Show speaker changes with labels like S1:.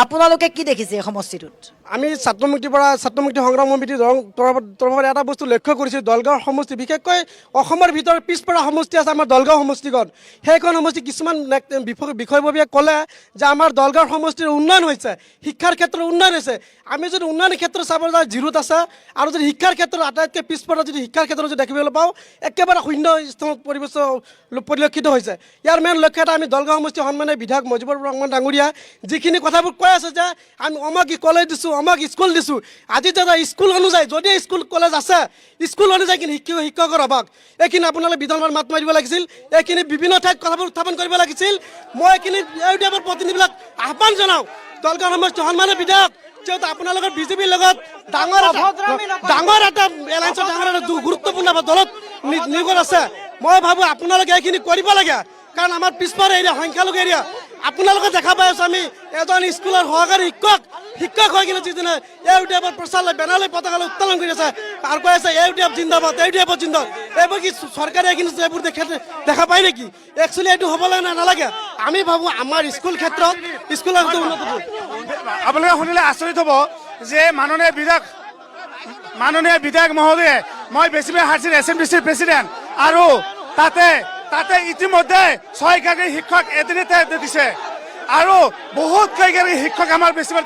S1: আপোনালোকে কি দেখিছে এই সমষ্টিটোত?
S2: আমি ছাত্ৰমুক্তি সংগ্ৰাম সমিতিৰ তৰফৰ এটা বস্তু লক্ষ্য কৰিছোঁ। দলগাঁও সমষ্টি বিশেষকৈ অসমৰ ভিতৰত পিছপৰা সমষ্টি আছে আমাৰ দলগাঁও সমষ্টিখন। সেইখন সমষ্টি কিছুমান বিষয়ববীয়াই ক'লে যে আমাৰ দলগাঁও সমষ্টিৰ উন্নয়ন হৈছে, শিক্ষাৰ ক্ষেত্ৰত উন্নয়ন হৈছে। আমি যদি উন্নয়নৰ ক্ষেত্ৰত চাব যাওঁ জিৰোত আছে, আৰু যদি শিক্ষাৰ ক্ষেত্ৰত আটাইতকৈ পিছপৰা যদি শিক্ষাৰ ক্ষেত্ৰত যদি দেখিবলৈ পাওঁ একেবাৰে শূন্য স্থানত পৰিলক্ষিত হৈছে। ইয়াৰ মেইন লক্ষ্য এটা আমি দলগাঁও সমষ্টিৰ সন্মানীয় বিধায়ক মজিবুৰ ৰহমান ডাঙৰীয়া যিখিনি কথাবোৰ কৈ আছে যে আমি অমুক কলেজ দিছোঁ, অমুক স্কুল দিছোঁ। আজি এটা স্কুল অনুযায়ী যদি স্কুল কলেজ আছে, স্কুল অনুযায়ী কিন্তু শিক্ষকৰ অভাৱ। এইখিনি আপোনালোকে বিধানসভাত মাত মাৰিব লাগিছিল, এইখিনি বিভিন্ন ঠাইত কথাবোৰ উত্থাপন কৰিব লাগিছিল। মই এইখিনি ইউটিউবৰ প্ৰতিনিধিবিলাক আহ্বান জনাওঁ, দলগাঁও সমষ্টিৰ সন্মানীয় বিধায়ক যিহেতু আপোনালোকৰ বিজেপিৰ লগত ডাঙৰ এটা এলায়েন্সৰ ডাঙৰ এটা গুৰুত্বপূৰ্ণ দলত নিয়োগত আছে। মই ভাবোঁ আপোনালোকে এইখিনি কৰিব লাগে, কাৰণ আমাৰ পিছপৰা এৰিয়া সংখ্যালঘু এৰিয়া। আপোনালোকে দেখা পাই আছোঁ আমি এজন স্কুলৰ সহকাৰী শিক্ষক হৈ কিনে যিজনে ইউটিউবৰ প্ৰচাৰ লৈ বেনাৰ লৈ পতাকা লৈ উত্তোলন কৰি আছে আৰু কৈ আছে ইউটিউব জিন্দাবাদ, ইউটিউবত জিন্দাবাদ। এইবোৰ কি চৰকাৰে এইখিনি এইবোৰ দেখা পায় নেকি? একচুৱেলি এইটো হ'ব নালাগে। আমি ভাবোঁ আমাৰ স্কুল ক্ষেত্ৰত স্কুলৰ উন্নত।
S3: আপোনালোকে শুনিলে আচৰিত হ'ব যে মাননীয় বিধায়ক মহোদয়ে মই বেছিভাগ হাৰ্চিৰ SMDCৰ প্ৰেচিডেণ্ট, আৰু তাতে ইতিমধ্যে 6গৰাকী শিক্ষক এদিনতে দিছে, আৰু বহুত কেইগৰাকী শিক্ষক আমাৰ বেছিভাগ